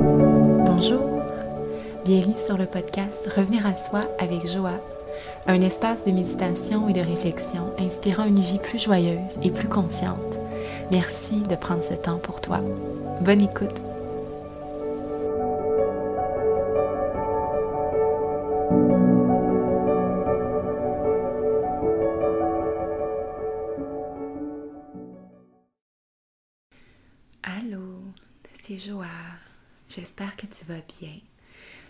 Bonjour, bienvenue sur le podcast Revenir à soi avec Joa, un espace de méditation et de réflexion inspirant une vie plus joyeuse et plus consciente. Merci de prendre ce temps pour toi. Bonne écoute. Allô, c'est Joa. J'espère que tu vas bien.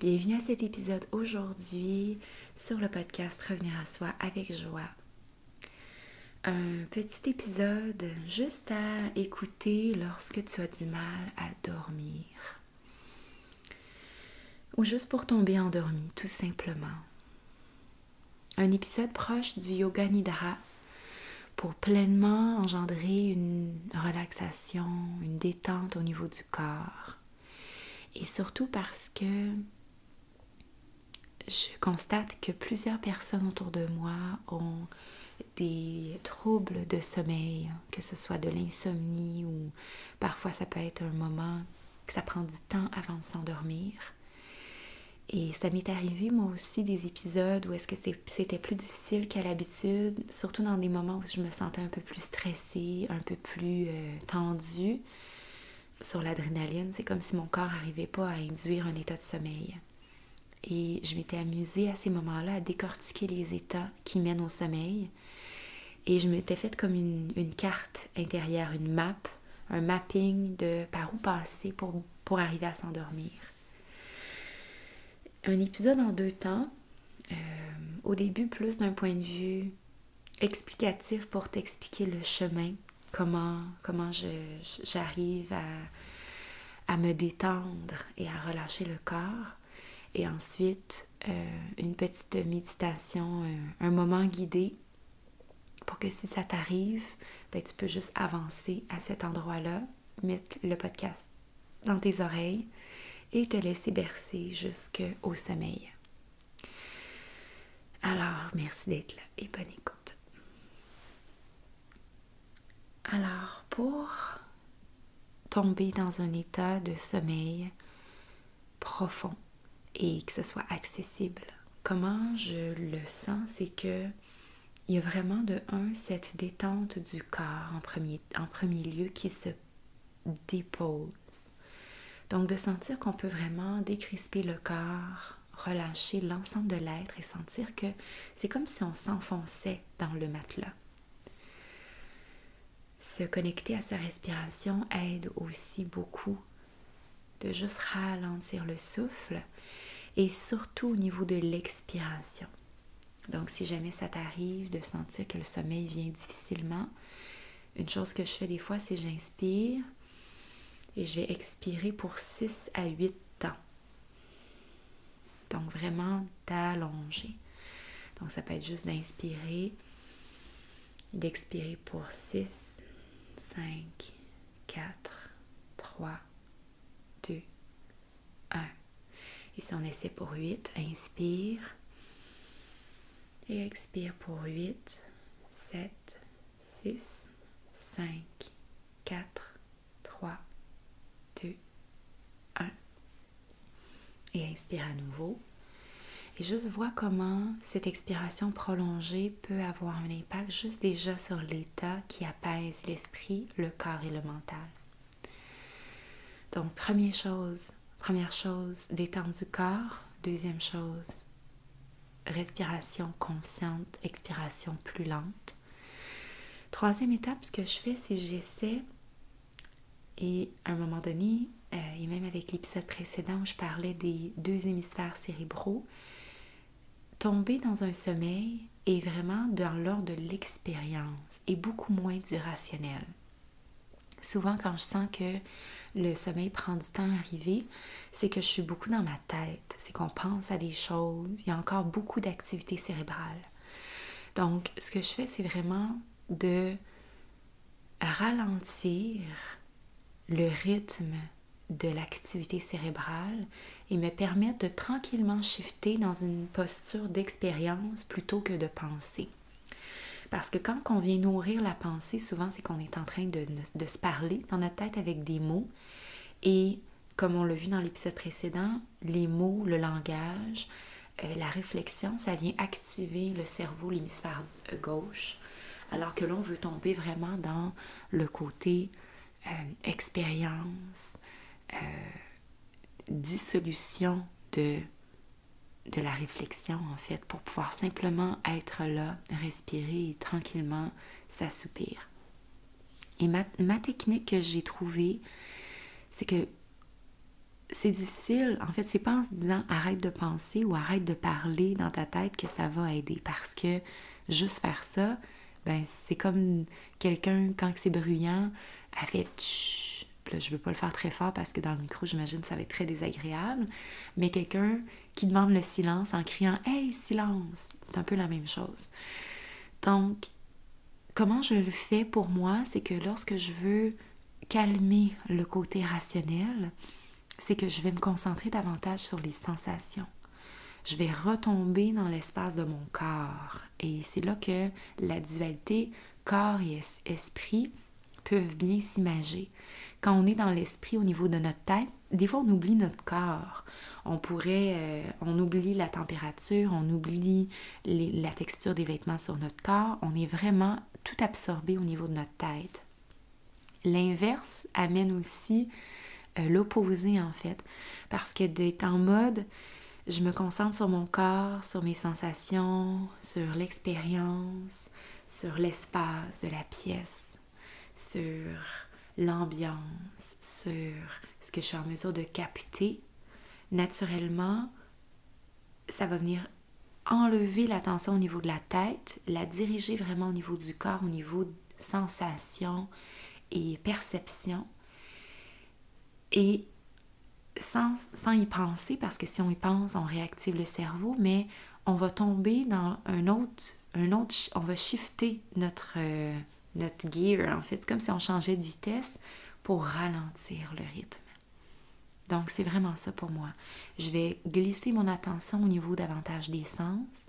Bienvenue à cet épisode aujourd'hui sur le podcast Revenir à soi avec Joa. Un petit épisode juste à écouter lorsque tu as du mal à dormir. Ou juste pour tomber endormi, tout simplement. Un épisode proche du Yoga Nidra pour pleinement engendrer une relaxation, une détente au niveau du corps. Et surtout parce que je constate que plusieurs personnes autour de moi ont des troubles de sommeil, que ce soit de l'insomnie ou parfois ça peut être un moment que ça prend du temps avant de s'endormir. Et ça m'est arrivé moi aussi des épisodes où est-ce que c'était plus difficile qu'à l'habitude, surtout dans des moments où je me sentais un peu plus stressée, un peu plus tendue sur l'adrénaline. C'est comme si mon corps n'arrivait pas à induire un état de sommeil. Et je m'étais amusée à ces moments-là à décortiquer les états qui mènent au sommeil. Et je m'étais faite comme une carte intérieure, une map, un mapping de par où passer pour arriver à s'endormir. Un épisode en 2 temps. Au début, plus d'un point de vue explicatif pour t'expliquer le chemin, comment j'arrive à me détendre et à relâcher le corps. Et ensuite, une petite méditation, un moment guidé pour que si ça t'arrive, ben, tu peux juste avancer à cet endroit-là, mettre le podcast dans tes oreilles et te laisser bercer jusqu'au sommeil. Alors, merci d'être là et bonne écoute. Alors, pour tomber dans un état de sommeil profond et que ce soit accessible, comment je le sens, c'est que il y a vraiment de cette détente du corps en premier lieu qui se dépose. Donc, de sentir qu'on peut vraiment décrisper le corps, relâcher l'ensemble de l'être et sentir que c'est comme si on s'enfonçait dans le matelas. Se connecter à sa respiration aide aussi beaucoup de juste ralentir le souffle et surtout au niveau de l'expiration. Donc, si jamais ça t'arrive de sentir que le sommeil vient difficilement, une chose que je fais des fois, c'est j'inspire et je vais expirer pour 6 à 8 temps. Donc, vraiment d'allonger. Donc, ça peut être juste d'inspirer et d'expirer pour 6, 5, 4, 3, 2, 1. Et si on essaie pour 8, inspire et expire pour 8, 7, 6, 5, 4, 3, 2, 1. Et inspire à nouveau. Et juste vois comment cette expiration prolongée peut avoir un impact juste déjà sur l'état qui apaise l'esprit, le corps et le mental. Donc, première chose, détente du corps. Deuxième chose, respiration consciente, expiration plus lente. Troisième étape, ce que je fais, c'est que j'essaie, et à un moment donné, et même avec l'épisode précédent où je parlais des 2 hémisphères cérébraux, tomber dans un sommeil est vraiment dans l'ordre de l'expérience et beaucoup moins du rationnel. Souvent, quand je sens que le sommeil prend du temps à arriver, c'est que je suis beaucoup dans ma tête. C'est qu'on pense à des choses. Il y a encore beaucoup d'activité cérébrale. Donc, ce que je fais, c'est vraiment de ralentir le rythme de l'activité cérébrale et me permettre de tranquillement shifter dans une posture d'expérience plutôt que de pensée. Parce que quand on vient nourrir la pensée, souvent c'est qu'on est en train de se parler dans notre tête avec des mots et comme on l'a vu dans l'épisode précédent, les mots, le langage, la réflexion, ça vient activer le cerveau, l'hémisphère gauche, alors que là, on veut tomber vraiment dans le côté expérience, dissolution de la réflexion, en fait, pour pouvoir simplement être là, respirer et tranquillement s'assoupir. Et ma technique que j'ai trouvée, c'est que c'est difficile, en fait, c'est pas en se disant arrête de penser ou arrête de parler dans ta tête que ça va aider, parce que juste faire ça, ben c'est comme quelqu'un, quand c'est bruyant, elle fait tch. Là, je veux pas le faire très fort parce que dans le micro, j'imagine que ça va être très désagréable, mais quelqu'un qui demande le silence en criant « Hey, silence !» C'est un peu la même chose. Donc, comment je le fais pour moi, c'est que lorsque je veux calmer le côté rationnel, c'est que je vais me concentrer davantage sur les sensations. Je vais retomber dans l'espace de mon corps. Et c'est là que la dualité corps et esprit peuvent bien s'imager. Quand on est dans l'esprit au niveau de notre tête, des fois on oublie notre corps. On oublie la température, on oublie la texture des vêtements sur notre corps. On est vraiment tout absorbé au niveau de notre tête. L'inverse amène aussi l'opposé en fait, parce que d'être en mode je me concentre sur mon corps, sur mes sensations, sur l'expérience, sur l'espace de la pièce, sur l'ambiance, sur ce que je suis en mesure de capter, naturellement, ça va venir enlever l'attention au niveau de la tête, la diriger vraiment au niveau du corps, au niveau de sensation et perception. Et sans y penser, parce que si on y pense, on réactive le cerveau, mais on va tomber dans on va shifter notre gear, en fait. C'est comme si on changeait de vitesse pour ralentir le rythme. Donc, c'est vraiment ça pour moi. Je vais glisser mon attention au niveau davantage des sens.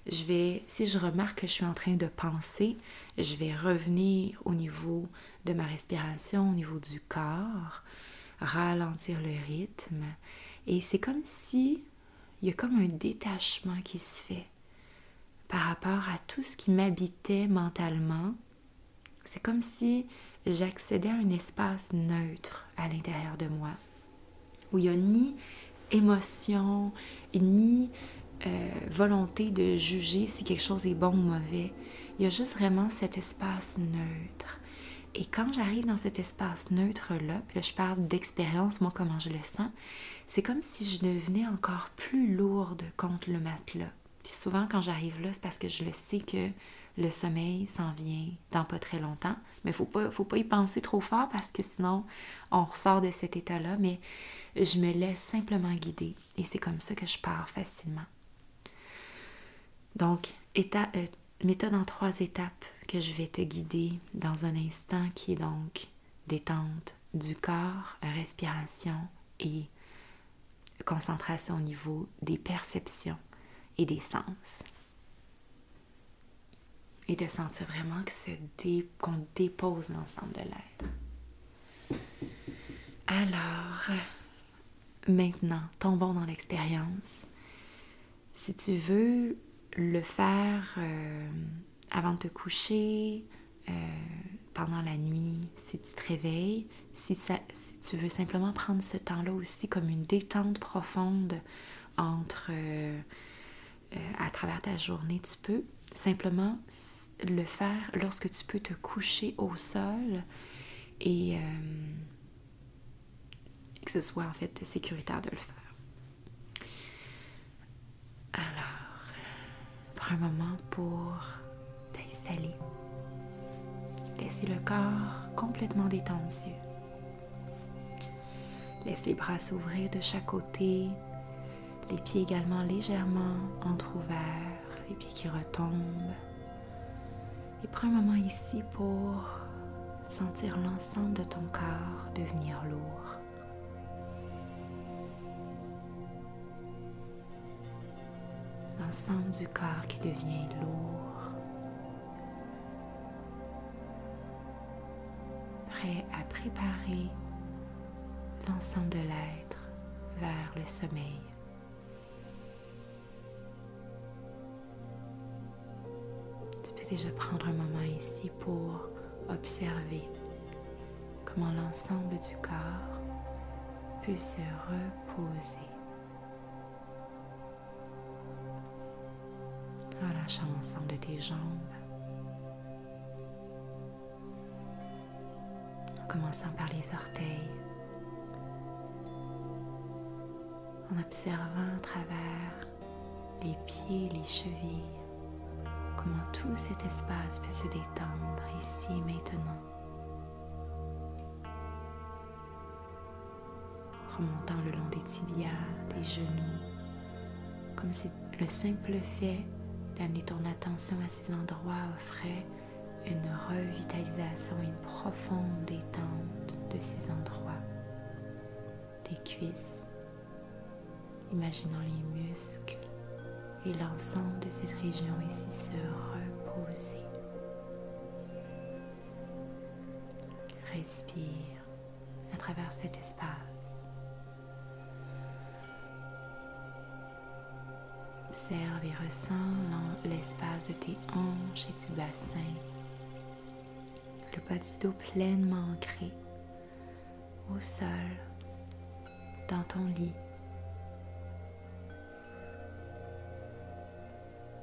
Si je remarque que je suis en train de penser, je vais revenir au niveau de ma respiration, au niveau du corps, ralentir le rythme. Et c'est comme si il y a comme un détachement qui se fait par rapport à tout ce qui m'habitait mentalement. C'est comme si j'accédais à un espace neutre à l'intérieur de moi, où il n'y a ni émotion, ni volonté de juger si quelque chose est bon ou mauvais. Il y a juste vraiment cet espace neutre. Et quand j'arrive dans cet espace neutre-là, puis là je parle d'expérience, moi comment je le sens, c'est comme si je devenais encore plus lourde contre le matelas. Puis souvent quand j'arrive là, c'est parce que je le sais que le sommeil s'en vient dans pas très longtemps. Mais faut pas y penser trop fort parce que sinon on ressort de cet état-là. Mais je me laisse simplement guider. Et c'est comme ça que je pars facilement. Donc, méthode en 3 étapes que je vais te guider dans un instant, qui est donc détente du corps, respiration et concentration au niveau des perceptions et des sens. Et de sentir vraiment qu'on dépose l'ensemble de l'être. Alors, maintenant, tombons dans l'expérience. Si tu veux le faire avant de te coucher, pendant la nuit, si tu te réveilles, si tu veux simplement prendre ce temps-là aussi comme une détente profonde à travers ta journée, tu peux simplement le faire lorsque tu peux te coucher au sol et que ce soit en fait sécuritaire de le faire. Alors, prends un moment pour t'installer. Laissez le corps complètement détendu. Laisse les bras s'ouvrir de chaque côté, les pieds également légèrement entrouverts, les pieds qui retombent. Et prends un moment ici pour sentir l'ensemble de ton corps devenir lourd. L'ensemble du corps qui devient lourd, prêt à préparer l'ensemble de l'être vers le sommeil. Tu peux déjà prendre un moment ici pour observer comment l'ensemble du corps peut se reposer. Relâche l'ensemble de tes jambes. En commençant par les orteils. En observant à travers les pieds, les chevilles, comment tout cet espace peut se détendre ici et maintenant. Remontant le long des tibias, des genoux, comme si le simple fait d'amener ton attention à ces endroits offrait une revitalisation, une profonde détente de ces endroits. Tes cuisses, imaginant les muscles et l'ensemble de cette région ici se reposer. Respire à travers cet espace. Observe et ressens l'espace de tes hanches et du bassin. Le bas du dos pleinement ancré au sol, dans ton lit.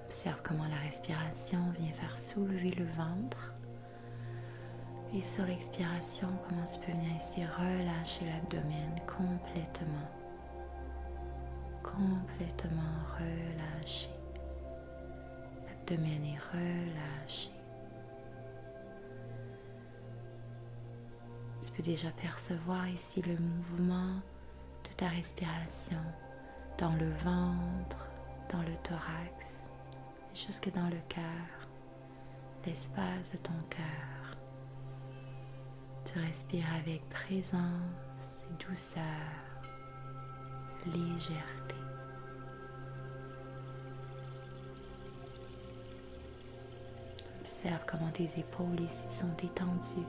Observe comment la respiration vient faire soulever le ventre. Et sur l'expiration, comment tu peux venir ici relâcher l'abdomen complètement. Complètement relâché. L'abdomen est relâché. Tu peux déjà percevoir ici le mouvement de ta respiration dans le ventre, dans le thorax, jusque dans le cœur, l'espace de ton cœur. Tu respires avec présence et douceur, légèreté. Observe comment tes épaules ici sont détendues.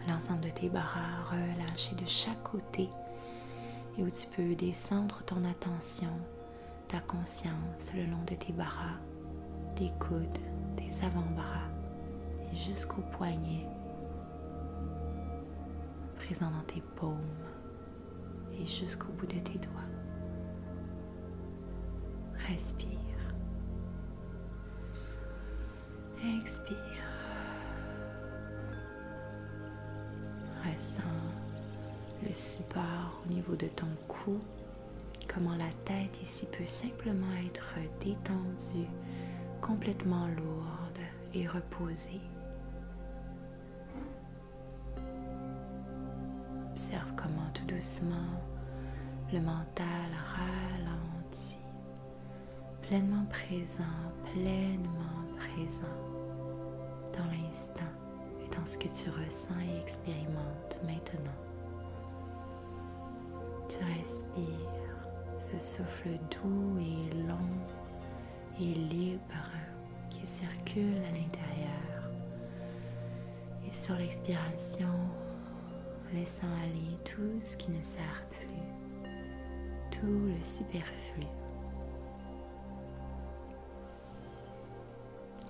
L'ensemble de tes bras relâchés de chaque côté et où tu peux descendre ton attention, ta conscience le long de tes bras, tes coudes, tes avant-bras et jusqu'aux poignets, présent dans tes paumes et jusqu'au bout de tes doigts. Respire. Expire. Ressens le support au niveau de ton cou, comment la tête ici peut simplement être détendue, complètement lourde et reposée. Observe comment tout doucement le mental ralentit, pleinement présent dans l'instant et dans ce que tu ressens et expérimentes maintenant. Tu respires ce souffle doux et long et libre qui circule à l'intérieur. Et sur l'expiration, laissant aller tout ce qui ne sert plus, tout le superflu.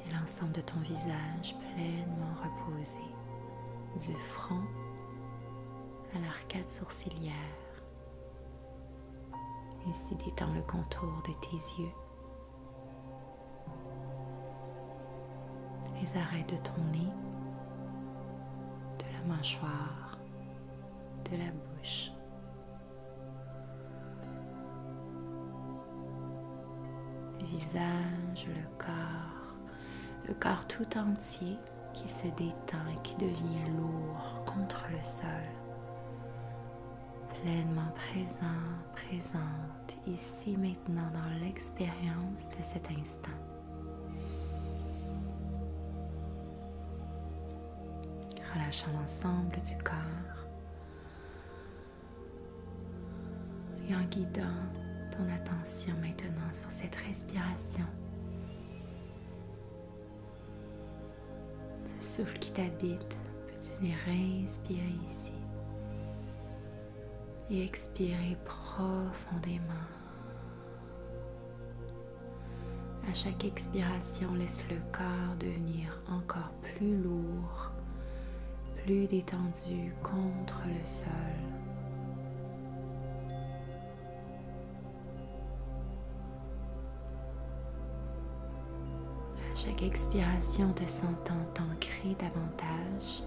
Et l'ensemble de ton visage pleinement reposé, du front à l'arcade sourcilière. Ici, détends le contour de tes yeux, les arrêts de ton nez, de la mâchoire, de la bouche. Le visage, le corps tout entier qui se détend et qui devient lourd contre le sol. Pleinement présente, ici maintenant dans l'expérience de cet instant. Relâchant l'ensemble du corps et en guidant ton attention maintenant sur cette respiration. Ce souffle qui t'habite, peux-tu venir respirer ici? et expirez profondément. À chaque expiration, laisse le corps devenir encore plus lourd, plus détendu contre le sol. À chaque expiration, te sentant t'ancrer davantage,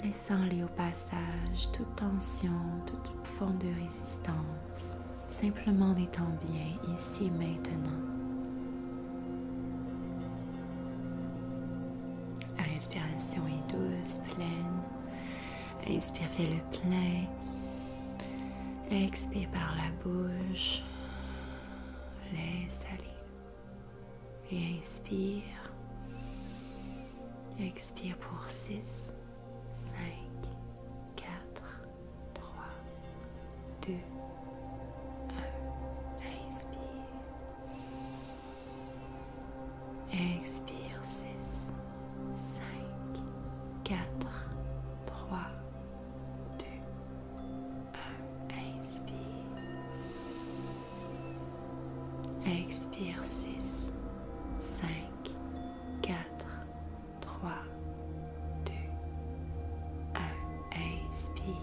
laissant aller au passage toute tension, toute forme de résistance, simplement en étant bien ici et maintenant. La respiration est douce, pleine. Inspire, fais le plein. Expire par la bouche. Laisse aller. Et inspire. Expire pour 6, 5, 4, 3, 2, 1. Inspire. Expire 6, 5, 4, 3, 2, 1. Inspire. Expire 6, 5, 4, 3, 2, 1. Inspire.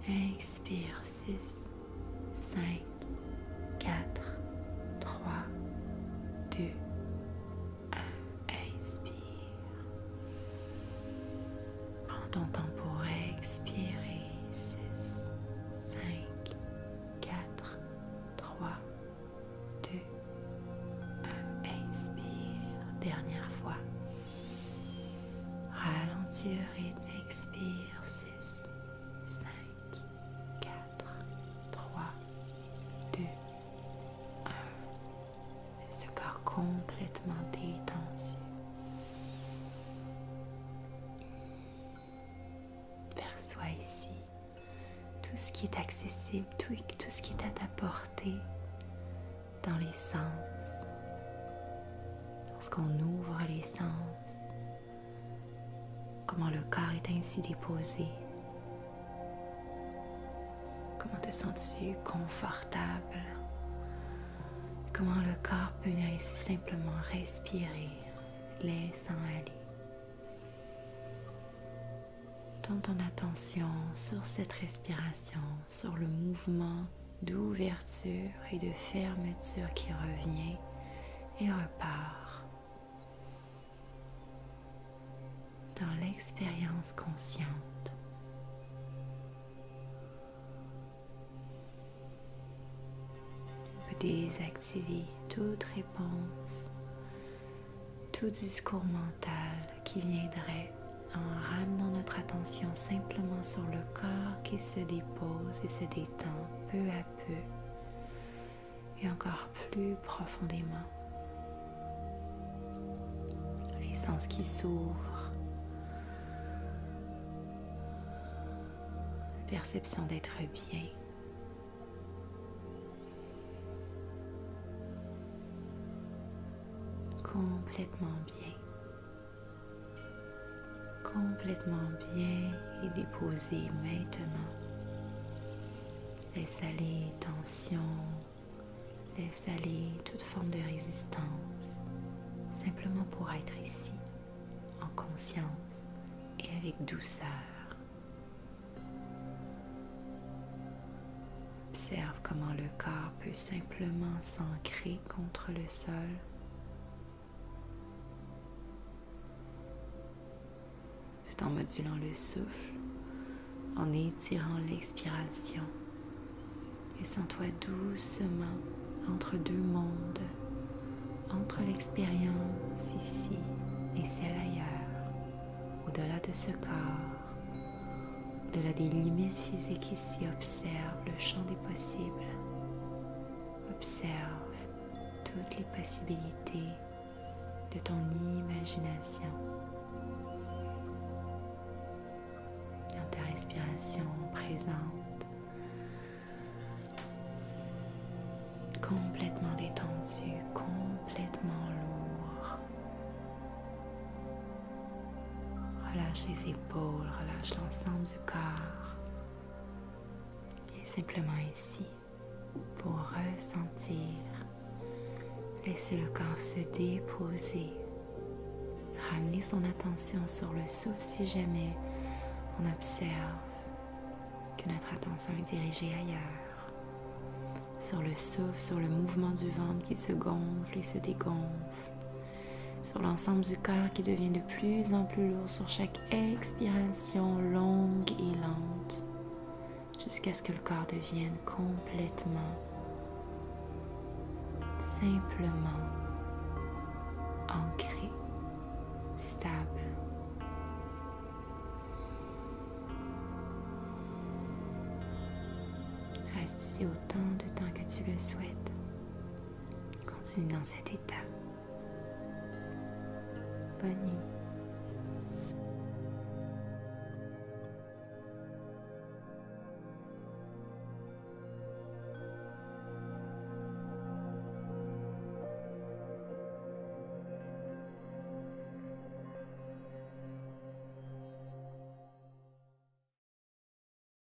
Expire 6, 5, 4, 3, 2, 1. Inspire. Prends ton temps pour expirer. 6, 5, 4, 3, 2, 1. Inspire. Dernière fois. Ralentis le rythme. Expire. 6, 5, 4, 3, 2, 1. Laisse le corps complètement détendu. Perçois ici tout ce qui est accessible, tout ce qui est à ta portée dans les sens. Lorsqu'on ouvre les sens, comment le corps est ainsi déposé. Comment te sens-tu confortable? Comment le corps peut ainsi simplement respirer, laissant aller. Tourne ton attention sur cette respiration, sur le mouvement d'ouverture et de fermeture qui revient et repart. Dans l'expérience consciente. Désactiver toute réponse, tout discours mental qui viendrait en ramenant notre attention simplement sur le corps qui se dépose et se détend peu à peu et encore plus profondément. Les sens qui s'ouvrent, perception d'être bien. Complètement bien et déposé maintenant. Laisse aller tension, laisse aller toute forme de résistance, simplement pour être ici, en conscience et avec douceur. Observe comment le corps peut simplement s'ancrer contre le sol. Tout en modulant le souffle, en étirant l'expiration. Et sens-toi doucement entre deux mondes, entre l'expérience ici et celle ailleurs, au-delà de ce corps, au-delà des limites physiques ici. Observe le champ des possibles. Observe toutes les possibilités de ton imagination. Dans ta respiration présente, complètement détendu, complètement lourd. Relâche Relâche les épaules, relâche l'ensemble du corps. Et simplement ici, pour ressentir, laisser le corps se déposer. Ramener son attention sur le souffle si jamais on observe que notre attention est dirigée ailleurs. Sur le souffle, sur le mouvement du ventre qui se gonfle et se dégonfle. Sur l'ensemble du corps qui devient de plus en plus lourd sur chaque expiration longue et lente, jusqu'à ce que le corps devienne complètement, simplement ancré, stable. Reste ici autant de temps que tu le souhaites. Continue dans cet état. Bonne nuit.